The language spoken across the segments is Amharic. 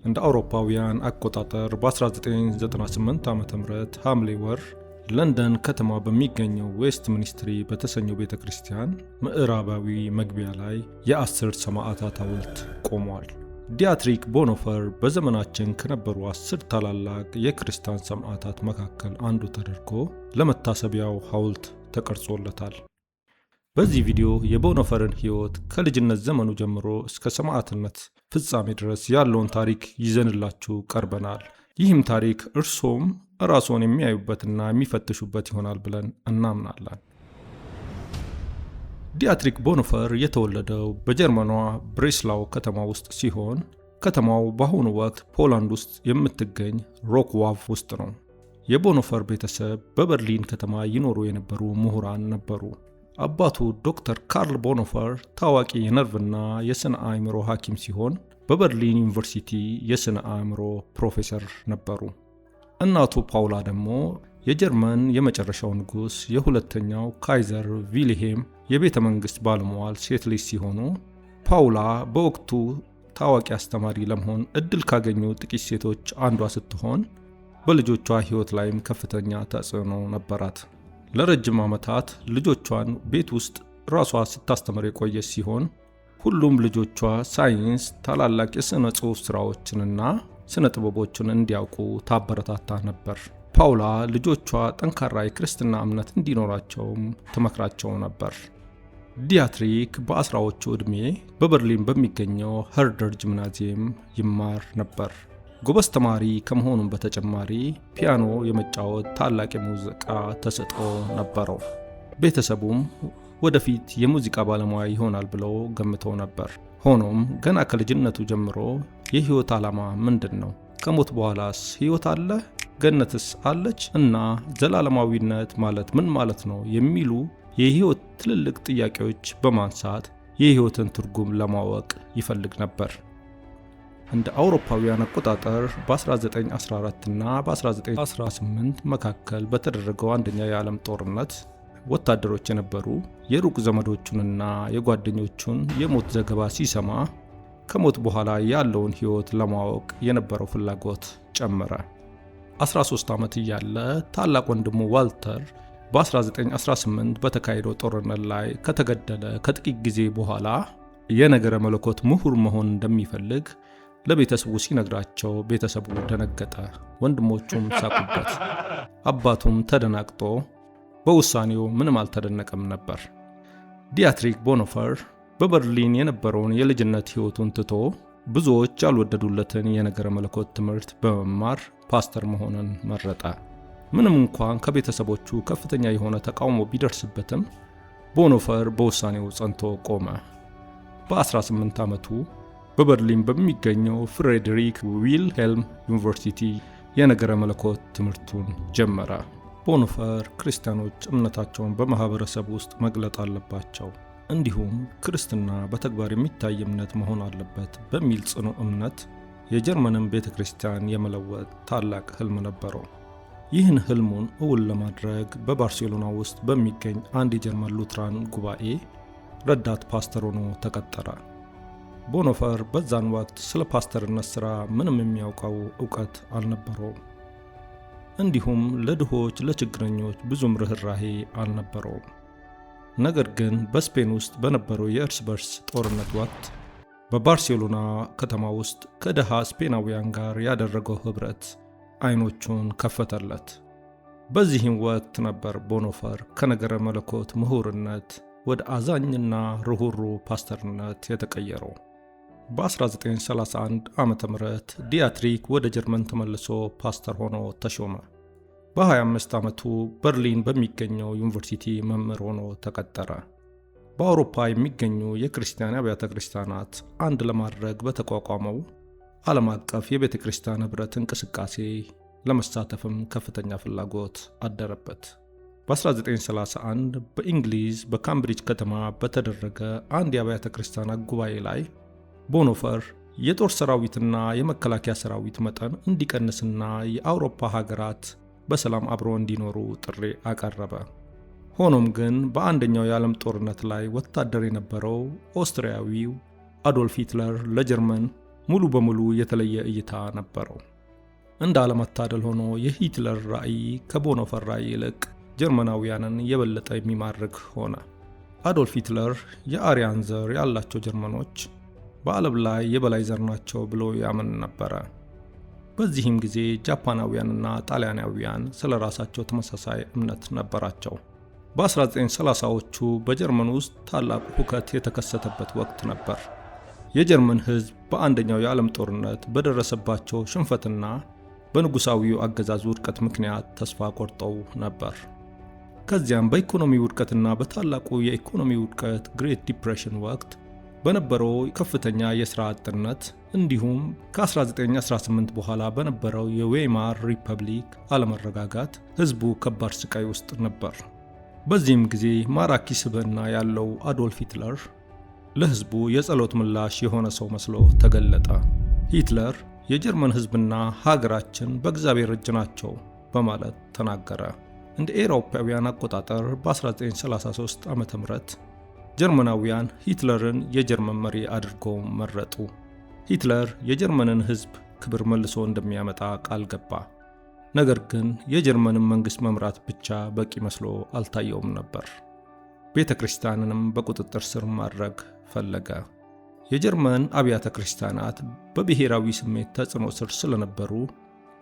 እንደ አውሮፓውያን አቆጣጠር በ1998 ዓ.ም ሐምሌ ወር ለንደን ከተማ በሚገኘው ዌስት ሚኒስትሪ በተሰኘው ቤተክርስቲያን ምዕራባዊ መግቢያ ላይ የ10 ሰማዕታት ሐውልት ቆሟል። ዲያትሪክ ቦኖፈር በዘመናችን ከነበሩ 10 ታላላቅ የክርስቲያን ሰማዕታት መካከል አንዱ ተደርጎ ለመታሰቢያው ሐውልት ተቀርጾለታል። በዚህ ቪዲዮ የቦኖፈርን ሕይወት ከልጅነት ዘመኑ ጀምሮ እስከ ሰማዕትነት ፍጻሜ ድረስ ያለውን ታሪክ ይዘንላችሁ ቀርበናል። ይህም ታሪክ እርሶም ራስዎን የሚያዩበትና የሚፈትሹበት ይሆናል ብለን እናምናለን። ዲያትሪክ ቦኖፈር የተወለደው በጀርመኗ ብሬስላው ከተማ ውስጥ ሲሆን ከተማው በአሁኑ ወቅት ፖላንድ ውስጥ የምትገኝ ሮክዋቭ ውስጥ ነው። የቦኖፈር ቤተሰብ በበርሊን ከተማ ይኖሩ የነበሩ ምሁራን ነበሩ። አባቱ ዶክተር ካርል ቦኖፈር ታዋቂ የነርቭና የስነ አእምሮ ሐኪም ሲሆን በበርሊን ዩኒቨርሲቲ የስነ አእምሮ ፕሮፌሰር ነበሩ። እናቱ ፓውላ ደግሞ የጀርመን የመጨረሻው ንጉሥ የሁለተኛው ካይዘር ቪልሄም የቤተ መንግሥት ባለሟል ሴት ልጅ ሲሆኑ ፓውላ በወቅቱ ታዋቂ አስተማሪ ለመሆን እድል ካገኙ ጥቂት ሴቶች አንዷ ስትሆን በልጆቿ ሕይወት ላይም ከፍተኛ ተጽዕኖ ነበራት። ለረጅም ዓመታት ልጆቿን ቤት ውስጥ ራሷ ስታስተምር የቆየች ሲሆን ሁሉም ልጆቿ ሳይንስ፣ ታላላቅ የሥነ ጽሑፍ ሥራዎችንና ስነ ጥበቦችን እንዲያውቁ ታበረታታ ነበር። ፓውላ ልጆቿ ጠንካራ የክርስትና እምነት እንዲኖራቸውም ትመክራቸው ነበር። ዲያትሪክ በአስራዎቹ ዕድሜ በበርሊን በሚገኘው ኸርደር ጂምናዚየም ይማር ነበር። ጎበዝ ተማሪ ከመሆኑም በተጨማሪ ፒያኖ የመጫወት ታላቅ የሙዚቃ ተሰጥኦ ነበረው። ቤተሰቡም ወደፊት የሙዚቃ ባለሙያ ይሆናል ብለው ገምተው ነበር። ሆኖም ገና ከልጅነቱ ጀምሮ የሕይወት ዓላማ ምንድን ነው? ከሞት በኋላስ ሕይወት አለ? ገነትስ አለች? እና ዘላለማዊነት ማለት ምን ማለት ነው? የሚሉ የሕይወት ትልልቅ ጥያቄዎች በማንሳት የሕይወትን ትርጉም ለማወቅ ይፈልግ ነበር። እንደ አውሮፓውያን አቆጣጠር በ1914 እና በ1918 መካከል በተደረገው አንደኛ የዓለም ጦርነት ወታደሮች የነበሩ የሩቅ ዘመዶቹንና የጓደኞቹን የሞት ዘገባ ሲሰማ ከሞት በኋላ ያለውን ሕይወት ለማወቅ የነበረው ፍላጎት ጨመረ። 13 ዓመት እያለ ታላቅ ወንድሙ ዋልተር በ1918 በተካሄደው ጦርነት ላይ ከተገደለ ከጥቂት ጊዜ በኋላ የነገረ መለኮት ምሁር መሆን እንደሚፈልግ ለቤተሰቡ ሲነግራቸው ቤተሰቡ ደነገጠ። ወንድሞቹም ሳቁበት። አባቱም ተደናግጦ በውሳኔው ምንም አልተደነቀም ነበር። ዲያትሪክ ቦኖፈር በበርሊን የነበረውን የልጅነት ሕይወቱን ትቶ ብዙዎች ያልወደዱለትን የነገረ መለኮት ትምህርት በመማር ፓስተር መሆንን መረጠ። ምንም እንኳን ከቤተሰቦቹ ከፍተኛ የሆነ ተቃውሞ ቢደርስበትም ቦኖፈር በውሳኔው ጸንቶ ቆመ። በ18 ዓመቱ በበርሊን በሚገኘው ፍሬድሪክ ዊልሄልም ዩኒቨርሲቲ የነገረ መለኮት ትምህርቱን ጀመረ። ቦኖፈር ክርስቲያኖች እምነታቸውን በማህበረሰብ ውስጥ መግለጥ አለባቸው፣ እንዲሁም ክርስትና በተግባር የሚታይ እምነት መሆን አለበት በሚል ጽኑ እምነት የጀርመንን ቤተ ክርስቲያን የመለወጥ ታላቅ ህልም ነበረው። ይህን ህልሙን እውን ለማድረግ በባርሴሎና ውስጥ በሚገኝ አንድ የጀርመን ሉትራን ጉባኤ ረዳት ፓስተር ሆኖ ተቀጠረ። ቦኖፈር በዛን ወቅት ስለ ፓስተርነት ሥራ ምንም የሚያውቀው ዕውቀት አልነበረውም። እንዲሁም ለድሆች፣ ለችግረኞች ብዙም ርኅራሄ አልነበረውም። ነገር ግን በስፔን ውስጥ በነበረው የእርስ በርስ ጦርነት ወቅት በባርሴሎና ከተማ ውስጥ ከድሃ ስፔናውያን ጋር ያደረገው ኅብረት አይኖቹን ከፈተለት። በዚህም ወቅት ነበር ቦኖፈር ከነገረ መለኮት ምሁርነት ወደ አዛኝና ርኅሩህ ፓስተርነት የተቀየረው። በ1931 ዓመተ ምህረት ዲያትሪክ ወደ ጀርመን ተመልሶ ፓስተር ሆኖ ተሾመ። በ25 ዓመቱ በርሊን በሚገኘው ዩኒቨርሲቲ መምህር ሆኖ ተቀጠረ። በአውሮፓ የሚገኙ የክርስቲያን አብያተ ክርስቲያናት አንድ ለማድረግ በተቋቋመው ዓለም አቀፍ የቤተ ክርስቲያን ኅብረት እንቅስቃሴ ለመሳተፍም ከፍተኛ ፍላጎት አደረበት። በ1931 በእንግሊዝ በካምብሪጅ ከተማ በተደረገ አንድ የአብያተ ክርስቲያናት ጉባኤ ላይ ቦኖፈር የጦር ሰራዊትና የመከላከያ ሰራዊት መጠን እንዲቀንስና የአውሮፓ ሀገራት በሰላም አብረው እንዲኖሩ ጥሪ አቀረበ። ሆኖም ግን በአንደኛው የዓለም ጦርነት ላይ ወታደር የነበረው ኦስትሪያዊው አዶልፍ ሂትለር ለጀርመን ሙሉ በሙሉ የተለየ እይታ ነበረው። እንደ አለመታደል ሆኖ የሂትለር ራዕይ ከቦኖፈር ራዕይ ይልቅ ጀርመናውያንን የበለጠ የሚማርክ ሆነ። አዶልፍ ሂትለር የአርያን ዘር ያላቸው ጀርመኖች በዓለም ላይ የበላይ ዘር ናቸው ብሎ ያምን ነበረ። በዚህም ጊዜ ጃፓናውያንና ጣሊያናውያን ስለ ራሳቸው ተመሳሳይ እምነት ነበራቸው። በ1930ዎቹ በጀርመን ውስጥ ታላቅ ሁከት የተከሰተበት ወቅት ነበር። የጀርመን ሕዝብ በአንደኛው የዓለም ጦርነት በደረሰባቸው ሽንፈትና በንጉሳዊው አገዛዝ ውድቀት ምክንያት ተስፋ ቆርጠው ነበር። ከዚያም በኢኮኖሚ ውድቀትና በታላቁ የኢኮኖሚ ውድቀት ግሬት ዲፕሬሽን ወቅት በነበረው ከፍተኛ የሥራ አጥነት እንዲሁም ከ1918 በኋላ በነበረው የዌይማር ሪፐብሊክ አለመረጋጋት ሕዝቡ ከባድ ስቃይ ውስጥ ነበር። በዚህም ጊዜ ማራኪ ስብዕና ያለው አዶልፍ ሂትለር ለሕዝቡ የጸሎት ምላሽ የሆነ ሰው መስሎ ተገለጠ። ሂትለር የጀርመን ሕዝብና ሀገራችን በእግዚአብሔር እጅ ናቸው በማለት ተናገረ። እንደ አውሮፓውያን አቆጣጠር በ1933 ዓ.ም ጀርመናውያን ሂትለርን የጀርመን መሪ አድርገው መረጡ። ሂትለር የጀርመንን ሕዝብ ክብር መልሶ እንደሚያመጣ ቃል ገባ። ነገር ግን የጀርመንን መንግሥት መምራት ብቻ በቂ መስሎ አልታየውም ነበር። ቤተ ክርስቲያንንም በቁጥጥር ስር ማድረግ ፈለገ። የጀርመን አብያተ ክርስቲያናት በብሔራዊ ስሜት ተጽዕኖ ስር ስለነበሩ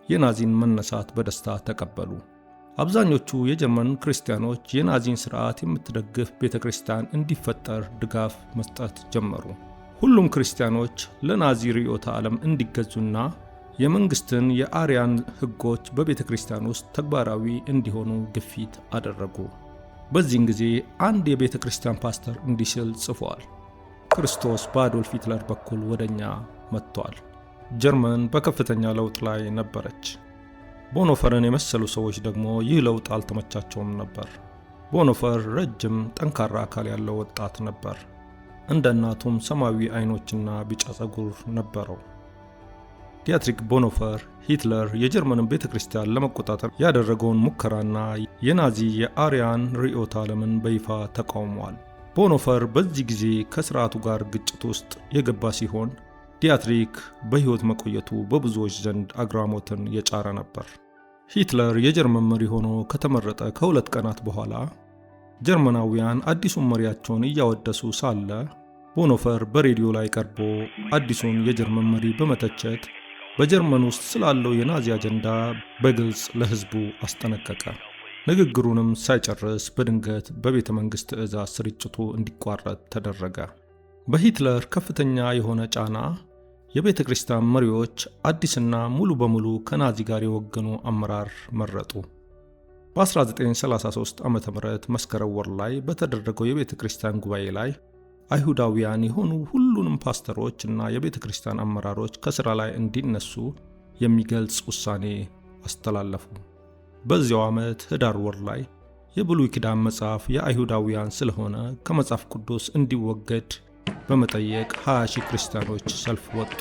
የናዚን መነሳት በደስታ ተቀበሉ። አብዛኞቹ የጀርመን ክርስቲያኖች የናዚን ሥርዓት የምትደግፍ ቤተ ክርስቲያን እንዲፈጠር ድጋፍ መስጠት ጀመሩ። ሁሉም ክርስቲያኖች ለናዚ ርዕዮተ ዓለም እንዲገዙና የመንግሥትን የአርያን ሕጎች በቤተ ክርስቲያን ውስጥ ተግባራዊ እንዲሆኑ ግፊት አደረጉ። በዚህን ጊዜ አንድ የቤተ ክርስቲያን ፓስተር እንዲህ ሲል ጽፏል። ክርስቶስ በአዶልፍ ሂትለር በኩል ወደኛ መጥቷል። ጀርመን በከፍተኛ ለውጥ ላይ ነበረች። ቦኖፈርን የመሰሉ ሰዎች ደግሞ ይህ ለውጥ አልተመቻቸውም ነበር። ቦኖፈር ረጅም፣ ጠንካራ አካል ያለው ወጣት ነበር። እንደ እናቱም ሰማያዊ አይኖችና ቢጫ ፀጉር ነበረው። ዲያትሪክ ቦኖፈር ሂትለር የጀርመንን ቤተ ክርስቲያን ለመቆጣጠር ያደረገውን ሙከራና የናዚ የአርያን ርዕዮተ ዓለምን በይፋ ተቃውሟል። ቦኖፈር በዚህ ጊዜ ከሥርዓቱ ጋር ግጭት ውስጥ የገባ ሲሆን ዲያትሪክ በሕይወት መቆየቱ በብዙዎች ዘንድ አግራሞትን የጫረ ነበር። ሂትለር የጀርመን መሪ ሆኖ ከተመረጠ ከ2 ቀናት በኋላ ጀርመናውያን አዲሱን መሪያቸውን እያወደሱ ሳለ ቦኖፈር በሬዲዮ ላይ ቀርቦ አዲሱን የጀርመን መሪ በመተቸት በጀርመን ውስጥ ስላለው የናዚ አጀንዳ በግልጽ ለሕዝቡ አስጠነቀቀ። ንግግሩንም ሳይጨርስ በድንገት በቤተ መንግሥት ትዕዛዝ ስርጭቱ እንዲቋረጥ ተደረገ። በሂትለር ከፍተኛ የሆነ ጫና የቤተ ክርስቲያን መሪዎች አዲስና ሙሉ በሙሉ ከናዚ ጋር የወገኑ አመራር መረጡ። በ1933 ዓ.ም መስከረም ወር ላይ በተደረገው የቤተ ክርስቲያን ጉባኤ ላይ አይሁዳውያን የሆኑ ሁሉንም ፓስተሮች እና የቤተ ክርስቲያን አመራሮች ከሥራ ላይ እንዲነሱ የሚገልጽ ውሳኔ አስተላለፉ። በዚያው ዓመት ኅዳር ወር ላይ የብሉይ ኪዳን መጽሐፍ የአይሁዳውያን ስለሆነ ከመጽሐፍ ቅዱስ እንዲወገድ በመጠየቅ 20,000 ክርስቲያኖች ሰልፍ ወጡ።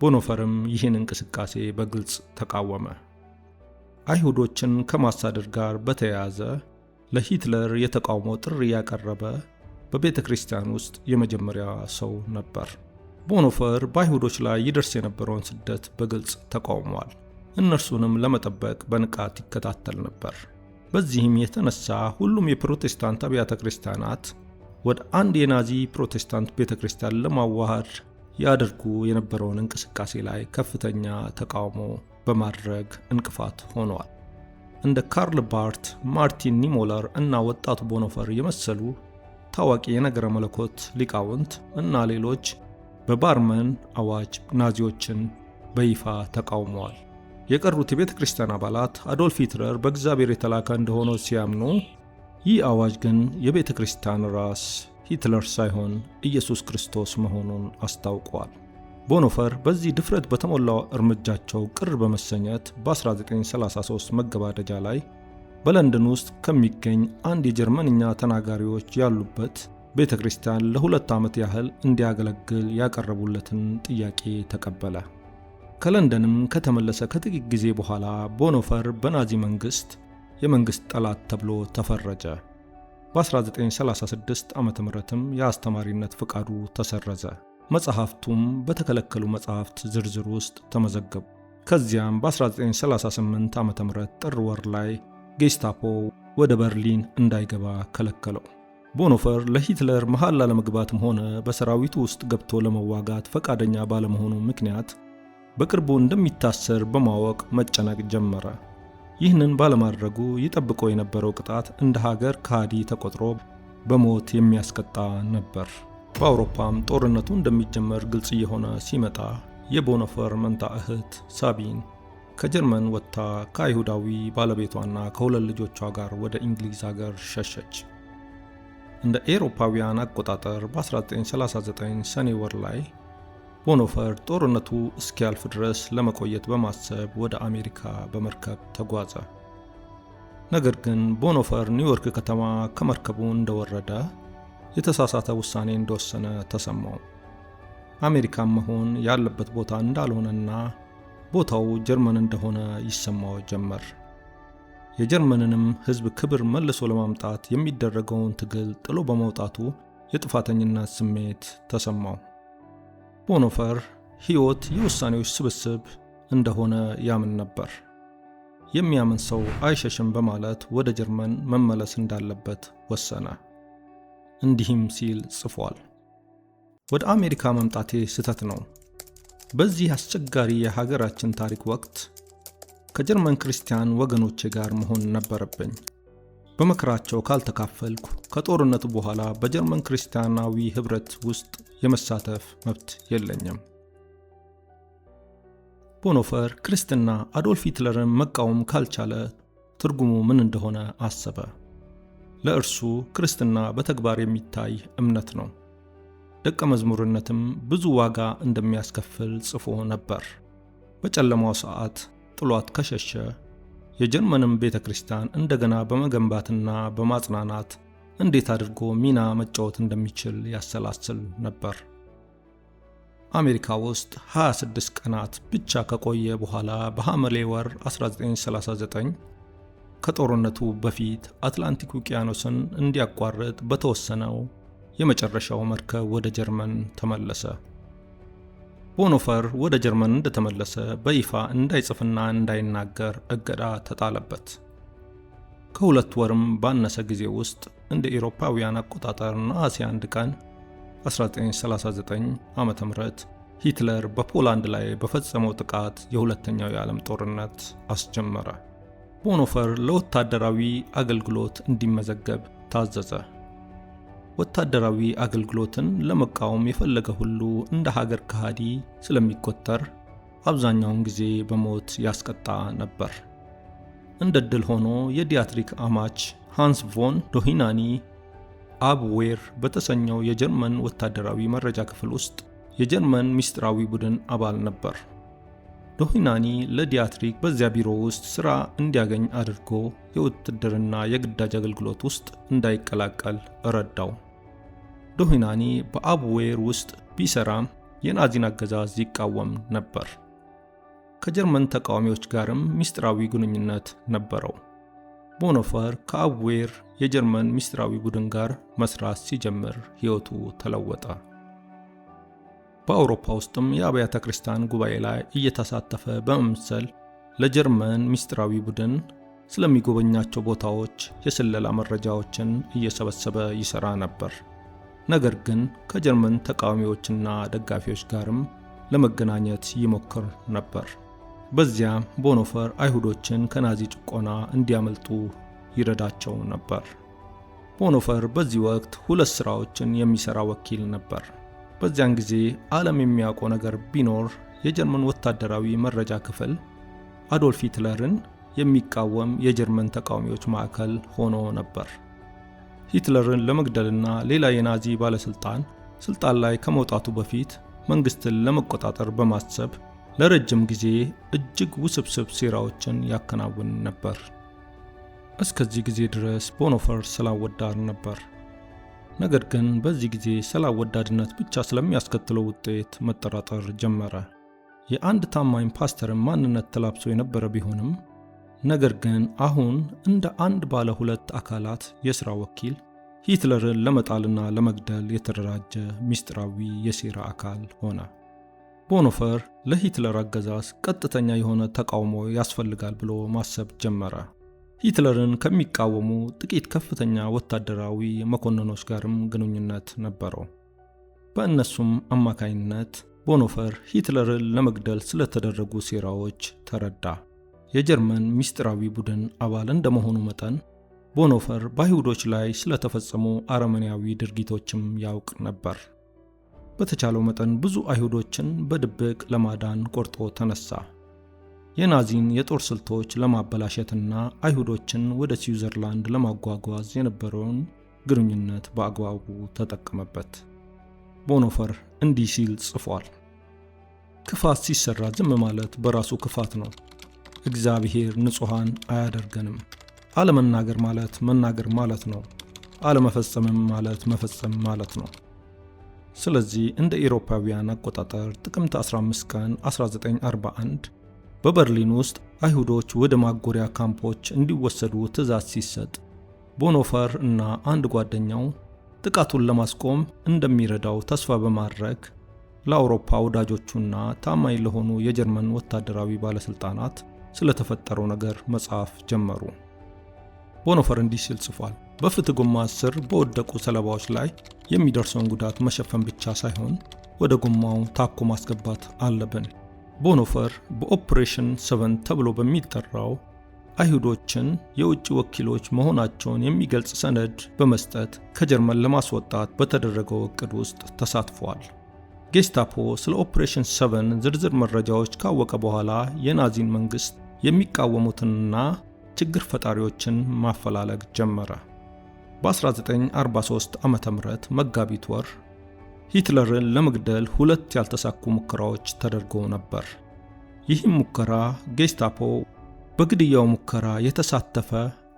ቦኖፈርም ይህን እንቅስቃሴ በግልጽ ተቃወመ። አይሁዶችን ከማሳደድ ጋር በተያያዘ ለሂትለር የተቃውሞ ጥሪ ያቀረበ በቤተ ክርስቲያን ውስጥ የመጀመሪያ ሰው ነበር። ቦኖፈር በአይሁዶች ላይ ይደርስ የነበረውን ስደት በግልጽ ተቃውሟል። እነርሱንም ለመጠበቅ በንቃት ይከታተል ነበር። በዚህም የተነሳ ሁሉም የፕሮቴስታንት አብያተ ክርስቲያናት ወደ አንድ የናዚ ፕሮቴስታንት ቤተ ክርስቲያን ለማዋሃድ ያደርጉ የነበረውን እንቅስቃሴ ላይ ከፍተኛ ተቃውሞ በማድረግ እንቅፋት ሆነዋል። እንደ ካርል ባርት፣ ማርቲን ኒሞለር እና ወጣቱ ቦኖፈር የመሰሉ ታዋቂ የነገረ መለኮት ሊቃውንት እና ሌሎች በባርመን አዋጅ ናዚዎችን በይፋ ተቃውመዋል። የቀሩት የቤተ ክርስቲያን አባላት አዶልፍ ሂትለር በእግዚአብሔር የተላከ እንደሆነ ሲያምኑ፣ ይህ አዋጅ ግን የቤተ ክርስቲያን ራስ ሂትለር ሳይሆን ኢየሱስ ክርስቶስ መሆኑን አስታውቀዋል። ቦኖፈር በዚህ ድፍረት በተሞላው እርምጃቸው ቅር በመሰኘት በ1933 መገባደጃ ላይ በለንደን ውስጥ ከሚገኝ አንድ የጀርመንኛ ተናጋሪዎች ያሉበት ቤተ ክርስቲያን ለ2 ዓመት ያህል እንዲያገለግል ያቀረቡለትን ጥያቄ ተቀበለ። ከለንደንም ከተመለሰ ከጥቂት ጊዜ በኋላ ቦኖፈር በናዚ መንግሥት የመንግሥት ጠላት ተብሎ ተፈረጀ። በ1936 ዓ.ም የአስተማሪነት ፍቃዱ ተሰረዘ። መጽሐፍቱም በተከለከሉ መጽሐፍት ዝርዝር ውስጥ ተመዘገቡ። ከዚያም በ1938 ዓ.ም ጥር ወር ላይ ጌስታፖ ወደ በርሊን እንዳይገባ ከለከለው። ቦኖፈር ለሂትለር መሐላ ለመግባትም ሆነ በሰራዊቱ ውስጥ ገብቶ ለመዋጋት ፈቃደኛ ባለመሆኑ ምክንያት በቅርቡ እንደሚታሰር በማወቅ መጨነቅ ጀመረ። ይህንን ባለማድረጉ ይጠብቀው የነበረው ቅጣት እንደ ሀገር ከሃዲ ተቆጥሮ በሞት የሚያስቀጣ ነበር። በአውሮፓም ጦርነቱ እንደሚጀመር ግልጽ እየሆነ ሲመጣ የቦኖፈር መንታ እህት ሳቢን ከጀርመን ወጥታ ከአይሁዳዊ ባለቤቷና ከሁለት ልጆቿ ጋር ወደ እንግሊዝ ሀገር ሸሸች። እንደ ኤሮፓውያን አቆጣጠር በ1939 ሰኔ ወር ላይ ቦኖፈር ጦርነቱ እስኪያልፍ ድረስ ለመቆየት በማሰብ ወደ አሜሪካ በመርከብ ተጓዘ። ነገር ግን ቦኖፈር ኒውዮርክ ከተማ ከመርከቡ እንደወረደ የተሳሳተ ውሳኔ እንደወሰነ ተሰማው። አሜሪካን መሆን ያለበት ቦታ እንዳልሆነና ቦታው ጀርመን እንደሆነ ይሰማው ጀመር። የጀርመንንም ሕዝብ ክብር መልሶ ለማምጣት የሚደረገውን ትግል ጥሎ በመውጣቱ የጥፋተኝነት ስሜት ተሰማው። ቦኖፈር ሕይወት የውሳኔዎች ስብስብ እንደሆነ ያምን ነበር። የሚያምን ሰው አይሸሽም በማለት ወደ ጀርመን መመለስ እንዳለበት ወሰነ። እንዲህም ሲል ጽፏል። ወደ አሜሪካ መምጣቴ ስህተት ነው። በዚህ አስቸጋሪ የሀገራችን ታሪክ ወቅት ከጀርመን ክርስቲያን ወገኖቼ ጋር መሆን ነበረብኝ። በመከራቸው ካልተካፈልኩ ከጦርነቱ በኋላ በጀርመን ክርስቲያናዊ ህብረት ውስጥ የመሳተፍ መብት የለኝም። ቦኖፈር ክርስትና አዶልፍ ሂትለርን መቃወም ካልቻለ ትርጉሙ ምን እንደሆነ አሰበ። ለእርሱ ክርስትና በተግባር የሚታይ እምነት ነው። ደቀ መዝሙርነትም ብዙ ዋጋ እንደሚያስከፍል ጽፎ ነበር። በጨለማው ሰዓት ጥሏት ከሸሸ የጀርመንም ቤተ ክርስቲያን እንደገና በመገንባትና በማጽናናት እንዴት አድርጎ ሚና መጫወት እንደሚችል ያሰላስል ነበር። አሜሪካ ውስጥ 26 ቀናት ብቻ ከቆየ በኋላ በሐምሌ ወር 1939 ከጦርነቱ በፊት አትላንቲክ ውቅያኖስን እንዲያቋርጥ በተወሰነው የመጨረሻው መርከብ ወደ ጀርመን ተመለሰ። ቦኖፈር ወደ ጀርመን እንደተመለሰ በይፋ እንዳይጽፍና እንዳይናገር እገዳ ተጣለበት። ከሁለት ወርም ባነሰ ጊዜ ውስጥ እንደ ኤሮፓውያን አቆጣጠር ነሐሴ 1 ቀን 1939 ዓ.ም ሂትለር በፖላንድ ላይ በፈጸመው ጥቃት የሁለተኛው የዓለም ጦርነት አስጀመረ። ቦኖፈር ለወታደራዊ አገልግሎት እንዲመዘገብ ታዘዘ። ወታደራዊ አገልግሎትን ለመቃወም የፈለገ ሁሉ እንደ ሀገር ከሃዲ ስለሚቆጠር አብዛኛውን ጊዜ በሞት ያስቀጣ ነበር። እንደ ዕድል ሆኖ የዲያትሪክ አማች ሃንስ ቮን ዶሂናኒ አብዌር በተሰኘው የጀርመን ወታደራዊ መረጃ ክፍል ውስጥ የጀርመን ምስጢራዊ ቡድን አባል ነበር። ዶሂናኒ ለዲያትሪክ በዚያ ቢሮ ውስጥ ሥራ እንዲያገኝ አድርጎ የውትድርና የግዳጅ አገልግሎት ውስጥ እንዳይቀላቀል ረዳው። ዶሂናኒ በአብዌር ውስጥ ቢሰራም የናዚን አገዛዝ ይቃወም ነበር። ከጀርመን ተቃዋሚዎች ጋርም ምስጢራዊ ግንኙነት ነበረው። ቦኖፈር ከአብዌር የጀርመን ምስጢራዊ ቡድን ጋር መስራት ሲጀምር ሕይወቱ ተለወጠ። በአውሮፓ ውስጥም የአብያተ ክርስቲያን ጉባኤ ላይ እየተሳተፈ በመምሰል ለጀርመን ምስጢራዊ ቡድን ስለሚጎበኛቸው ቦታዎች የስለላ መረጃዎችን እየሰበሰበ ይሰራ ነበር። ነገር ግን ከጀርመን ተቃዋሚዎችና ደጋፊዎች ጋርም ለመገናኘት ይሞክር ነበር። በዚያም ቦኖፈር አይሁዶችን ከናዚ ጭቆና እንዲያመልጡ ይረዳቸው ነበር። ቦኖፈር በዚህ ወቅት ሁለት ሥራዎችን የሚሠራ ወኪል ነበር። በዚያን ጊዜ ዓለም የሚያውቀው ነገር ቢኖር የጀርመን ወታደራዊ መረጃ ክፍል አዶልፍ ሂትለርን የሚቃወም የጀርመን ተቃዋሚዎች ማዕከል ሆኖ ነበር። ሂትለርን ለመግደልና ሌላ የናዚ ባለስልጣን ስልጣን ላይ ከመውጣቱ በፊት መንግስትን ለመቆጣጠር በማሰብ ለረጅም ጊዜ እጅግ ውስብስብ ሴራዎችን ያከናውን ነበር። እስከዚህ ጊዜ ድረስ ቦኖፈር ሰላም ወዳድ ነበር። ነገር ግን በዚህ ጊዜ ሰላም ወዳድነት ብቻ ስለሚያስከትለው ውጤት መጠራጠር ጀመረ። የአንድ ታማኝ ፓስተርን ማንነት ተላብሶ የነበረ ቢሆንም ነገር ግን አሁን እንደ አንድ ባለ ሁለት አካላት የሥራ ወኪል ሂትለርን ለመጣልና ለመግደል የተደራጀ ምስጢራዊ የሴራ አካል ሆነ። ቦኖፈር ለሂትለር አገዛዝ ቀጥተኛ የሆነ ተቃውሞ ያስፈልጋል ብሎ ማሰብ ጀመረ። ሂትለርን ከሚቃወሙ ጥቂት ከፍተኛ ወታደራዊ መኮንኖች ጋርም ግንኙነት ነበረው። በእነሱም አማካይነት ቦኖፈር ሂትለርን ለመግደል ስለተደረጉ ሴራዎች ተረዳ። የጀርመን ምስጢራዊ ቡድን አባል እንደመሆኑ መጠን ቦኖፈር በአይሁዶች ላይ ስለተፈጸሙ አረመኔያዊ ድርጊቶችም ያውቅ ነበር። በተቻለው መጠን ብዙ አይሁዶችን በድብቅ ለማዳን ቆርጦ ተነሳ። የናዚን የጦር ስልቶች ለማበላሸትና አይሁዶችን ወደ ስዊዘርላንድ ለማጓጓዝ የነበረውን ግንኙነት በአግባቡ ተጠቀመበት። ቦኖፈር እንዲህ ሲል ጽፏል። ክፋት ሲሰራ ዝም ማለት በራሱ ክፋት ነው። እግዚአብሔር ንጹሐን አያደርገንም። አለመናገር ማለት መናገር ማለት ነው። አለመፈጸምም ማለት መፈጸም ማለት ነው። ስለዚህ እንደ አውሮፓውያን አቆጣጠር ጥቅምት 15 ቀን 1941 በበርሊን ውስጥ አይሁዶች ወደ ማጎሪያ ካምፖች እንዲወሰዱ ትዕዛዝ ሲሰጥ ቦኖፈር እና አንድ ጓደኛው ጥቃቱን ለማስቆም እንደሚረዳው ተስፋ በማድረግ ለአውሮፓ ወዳጆቹና ታማኝ ለሆኑ የጀርመን ወታደራዊ ባለስልጣናት ስለተፈጠረው ነገር መጻፍ ጀመሩ። ቦኖፈር እንዲህ ሲል ጽፏል። በፍትህ ጎማ ስር በወደቁ ሰለባዎች ላይ የሚደርሰውን ጉዳት መሸፈን ብቻ ሳይሆን ወደ ጎማው ታኮ ማስገባት አለብን። ቦኖፈር በኦፕሬሽን 7 ተብሎ በሚጠራው አይሁዶችን የውጭ ወኪሎች መሆናቸውን የሚገልጽ ሰነድ በመስጠት ከጀርመን ለማስወጣት በተደረገው እቅድ ውስጥ ተሳትፏል። ጌስታፖ ስለ ኦፕሬሽን 7 ዝርዝር መረጃዎች ካወቀ በኋላ የናዚን መንግስት የሚቃወሙትንና ችግር ፈጣሪዎችን ማፈላለግ ጀመረ። በ1943 ዓመተ ምህረት መጋቢት ወር ሂትለርን ለመግደል 2 ያልተሳኩ ሙከራዎች ተደርገው ነበር። ይህም ሙከራ ጌስታፖ በግድያው ሙከራ የተሳተፈ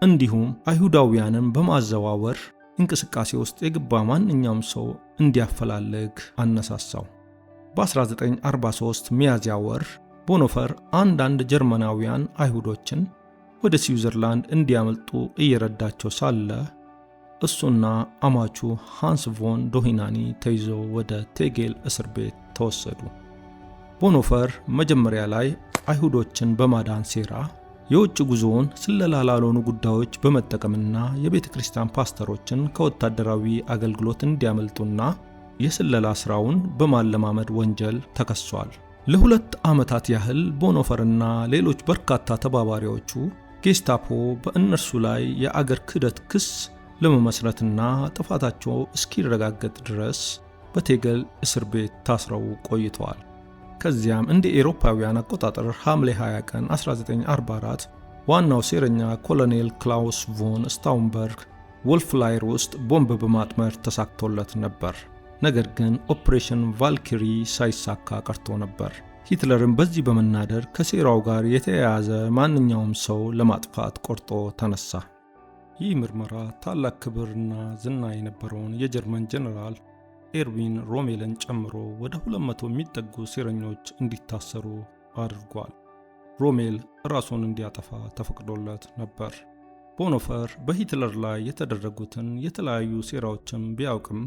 እንዲሁም አይሁዳውያንን በማዘዋወር እንቅስቃሴ ውስጥ የገባ ማንኛውም ሰው እንዲያፈላልግ አነሳሳው። በ1943 ሚያዝያ ወር ቦኖፈር አንዳንድ ጀርመናውያን አይሁዶችን ወደ ስዊዘርላንድ እንዲያመልጡ እየረዳቸው ሳለ እሱና አማቹ ሃንስ ቮን ዶሂናኒ ተይዘው ወደ ቴጌል እስር ቤት ተወሰዱ። ቦኖፈር መጀመሪያ ላይ አይሁዶችን በማዳን ሴራ የውጭ ጉዞውን ስለላ ላልሆኑ ጉዳዮች በመጠቀምና የቤተ ክርስቲያን ፓስተሮችን ከወታደራዊ አገልግሎት እንዲያመልጡና የስለላ ስራውን በማለማመድ ወንጀል ተከሷል። ለ2 ዓመታት ያህል ቦኖፈርና ሌሎች በርካታ ተባባሪዎቹ ጌስታፖ በእነርሱ ላይ የአገር ክህደት ክስ ለመመስረትና ጥፋታቸው እስኪረጋገጥ ድረስ በቴገል እስር ቤት ታስረው ቆይተዋል። ከዚያም እንደ አውሮፓውያን አቆጣጠር ሐምሌ 20 ቀን 1944 ዋናው ሴረኛ ኮሎኔል ክላውስ ቮን ስታውንበርግ ወልፍላየር ውስጥ ቦምብ በማጥመር ተሳክቶለት ነበር። ነገር ግን ኦፕሬሽን ቫልኪሪ ሳይሳካ ቀርቶ ነበር። ሂትለርን በዚህ በመናደር ከሴራው ጋር የተያያዘ ማንኛውም ሰው ለማጥፋት ቆርጦ ተነሳ። ይህ ምርመራ ታላቅ ክብርና ዝና የነበረውን የጀርመን ጀነራል ኤርዊን ሮሜልን ጨምሮ ወደ 200 የሚጠጉ ሴረኞች እንዲታሰሩ አድርጓል። ሮሜል ራሱን እንዲያጠፋ ተፈቅዶለት ነበር። ቦኖፈር በሂትለር ላይ የተደረጉትን የተለያዩ ሴራዎችን ቢያውቅም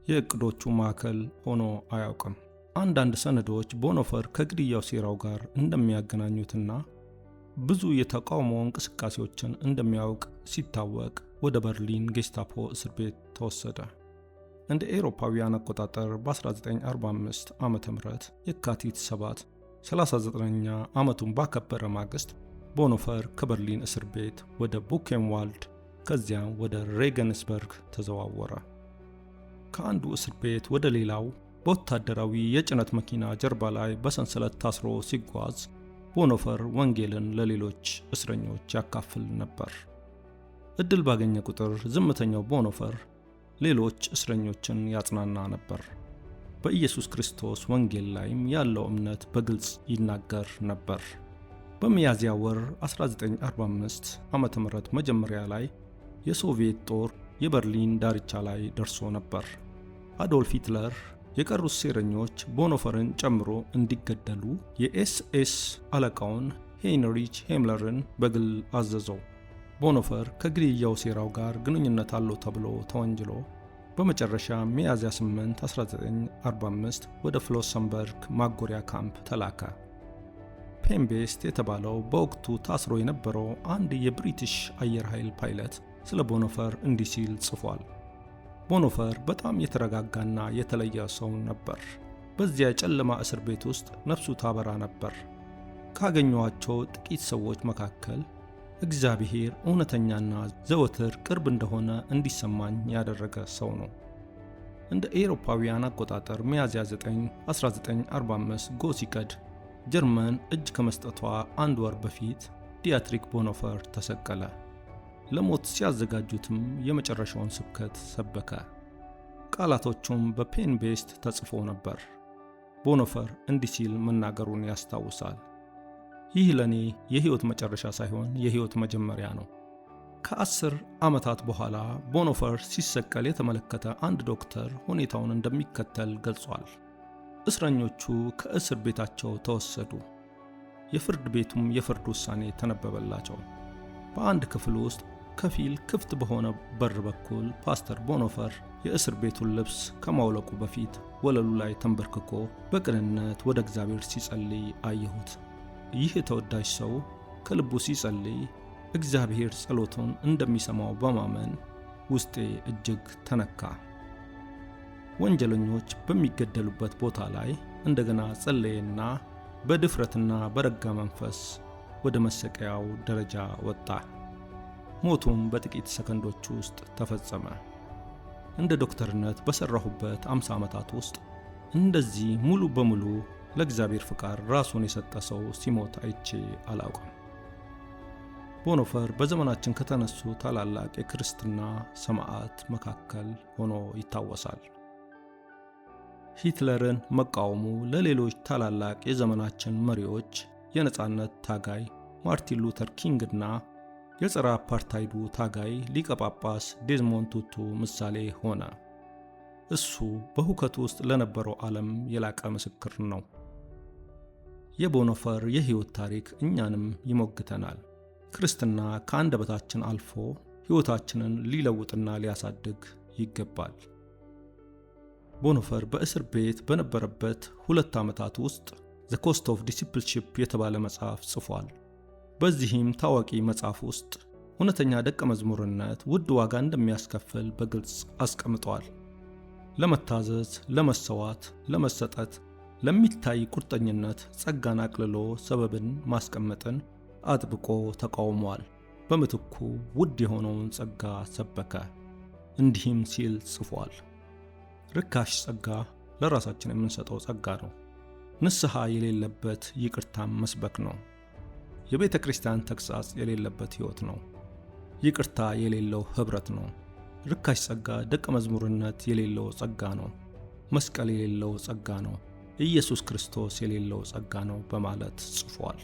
የእቅዶቹ ማዕከል ሆኖ አያውቅም። አንዳንድ ሰነዶች ቦኖፈር ከግድያው ሴራው ጋር እንደሚያገናኙትና ብዙ የተቃውሞ እንቅስቃሴዎችን እንደሚያውቅ ሲታወቅ ወደ በርሊን ጌስታፖ እስር ቤት ተወሰደ። እንደ አውሮፓውያን አቆጣጠር በ1945 ዓመተ ምህረት የካቲት 7 39ኛ ዓመቱን ባከበረ ማግስት ቦኖፈር ከበርሊን እስር ቤት ወደ ቡኬንዋልድ ከዚያም ወደ ሬገንስበርግ ተዘዋወረ። ከአንዱ እስር ቤት ወደ ሌላው በወታደራዊ የጭነት መኪና ጀርባ ላይ በሰንሰለት ታስሮ ሲጓዝ ቦኖፈር ወንጌልን ለሌሎች እስረኞች ያካፍል ነበር። እድል ባገኘ ቁጥር ዝምተኛው ቦኖፈር ሌሎች እስረኞችን ያጽናና ነበር። በኢየሱስ ክርስቶስ ወንጌል ላይም ያለው እምነት በግልጽ ይናገር ነበር። በሚያዝያ ወር 1945 ዓመተ ምህረት መጀመሪያ ላይ የሶቪየት ጦር የበርሊን ዳርቻ ላይ ደርሶ ነበር። አዶልፍ ሂትለር የቀሩት ሴረኞች ቦኖፈርን ጨምሮ እንዲገደሉ የኤስኤስ አለቃውን ሄይንሪች ሄምለርን በግል አዘዘው። ቦኖፈር ከግድያው ሴራው ጋር ግንኙነት አለው ተብሎ ተወንጅሎ በመጨረሻ ሚያዝያ 8 1945 ወደ ፍሎሰንበርግ ማጎሪያ ካምፕ ተላከ። ፔንቤስት የተባለው በወቅቱ ታስሮ የነበረው አንድ የብሪቲሽ አየር ኃይል ፓይለት ስለ ቦኖፈር እንዲህ ሲል ጽፏል። ቦኖፈር በጣም የተረጋጋና የተለየ ሰው ነበር። በዚያ የጨለማ እስር ቤት ውስጥ ነፍሱ ታበራ ነበር። ካገኘኋቸው ጥቂት ሰዎች መካከል እግዚአብሔር እውነተኛና ዘወትር ቅርብ እንደሆነ እንዲሰማኝ ያደረገ ሰው ነው። እንደ አውሮፓውያን አቆጣጠር ሚያዝያ 9 1945 ጎህ ሲቀድ ጀርመን እጅ ከመስጠቷ አንድ ወር በፊት ዲያትሪክ ቦኖፈር ተሰቀለ። ለሞት ሲያዘጋጁትም የመጨረሻውን ስብከት ሰበከ። ቃላቶቹም በፔንቤስት ተጽፎ ነበር። ቦኖፈር እንዲህ ሲል መናገሩን ያስታውሳል። ይህ ለኔ የሕይወት መጨረሻ ሳይሆን የሕይወት መጀመሪያ ነው። ከ10 ዓመታት በኋላ ቦኖፈር ሲሰቀል የተመለከተ አንድ ዶክተር ሁኔታውን እንደሚከተል ገልጿል። እስረኞቹ ከእስር ቤታቸው ተወሰዱ። የፍርድ ቤቱም የፍርድ ውሳኔ ተነበበላቸው። በአንድ ክፍል ውስጥ ከፊል ክፍት በሆነ በር በኩል ፓስተር ቦኖፈር የእስር ቤቱን ልብስ ከማውለቁ በፊት ወለሉ ላይ ተንበርክኮ በቅንነት ወደ እግዚአብሔር ሲጸልይ አየሁት። ይህ ተወዳጅ ሰው ከልቡ ሲጸልይ እግዚአብሔር ጸሎቱን እንደሚሰማው በማመን ውስጤ እጅግ ተነካ። ወንጀለኞች በሚገደሉበት ቦታ ላይ እንደገና ጸለየና በድፍረትና በረጋ መንፈስ ወደ መሰቀያው ደረጃ ወጣ። ሞቱም በጥቂት ሰከንዶች ውስጥ ተፈጸመ። እንደ ዶክተርነት በሰራሁበት 50 ዓመታት ውስጥ እንደዚህ ሙሉ በሙሉ ለእግዚአብሔር ፍቃድ ራሱን የሰጠ ሰው ሲሞት አይቼ አላውቅም። ቦኖፈር በዘመናችን ከተነሱ ታላላቅ የክርስትና ሰማዕት መካከል ሆኖ ይታወሳል። ሂትለርን መቃወሙ ለሌሎች ታላላቅ የዘመናችን መሪዎች የነጻነት ታጋይ ማርቲን ሉተር ኪንግና የጸረ አፓርታይዱ ታጋይ ሊቀ ጳጳስ ዴዝሞንድ ቱቱ ምሳሌ ሆነ። እሱ በሁከቱ ውስጥ ለነበረው ዓለም የላቀ ምስክር ነው። የቦኖፈር የሕይወት ታሪክ እኛንም ይሞግተናል። ክርስትና ከአንደበታችን አልፎ ሕይወታችንን ሊለውጥና ሊያሳድግ ይገባል። ቦኖፈር በእስር ቤት በነበረበት 2 ዓመታት ውስጥ ዘ ኮስት ኦፍ ዲሲፕልሺፕ የተባለ መጽሐፍ ጽፏል። በዚህም ታዋቂ መጽሐፍ ውስጥ እውነተኛ ደቀ መዝሙርነት ውድ ዋጋ እንደሚያስከፍል በግልጽ አስቀምጧል። ለመታዘዝ፣ ለመሰዋት፣ ለመሰጠት፣ ለሚታይ ቁርጠኝነት ጸጋን አቅልሎ ሰበብን ማስቀመጥን አጥብቆ ተቃውሟል። በምትኩ ውድ የሆነውን ጸጋ ሰበከ። እንዲህም ሲል ጽፏል። ርካሽ ጸጋ ለራሳችን የምንሰጠው ጸጋ ነው። ንስሐ የሌለበት ይቅርታም መስበክ ነው። የቤተ ክርስቲያን ተግሣጽ የሌለበት ሕይወት ነው። ይቅርታ የሌለው ኅብረት ነው። ርካሽ ጸጋ ደቀ መዝሙርነት የሌለው ጸጋ ነው። መስቀል የሌለው ጸጋ ነው። ኢየሱስ ክርስቶስ የሌለው ጸጋ ነው በማለት ጽፏል።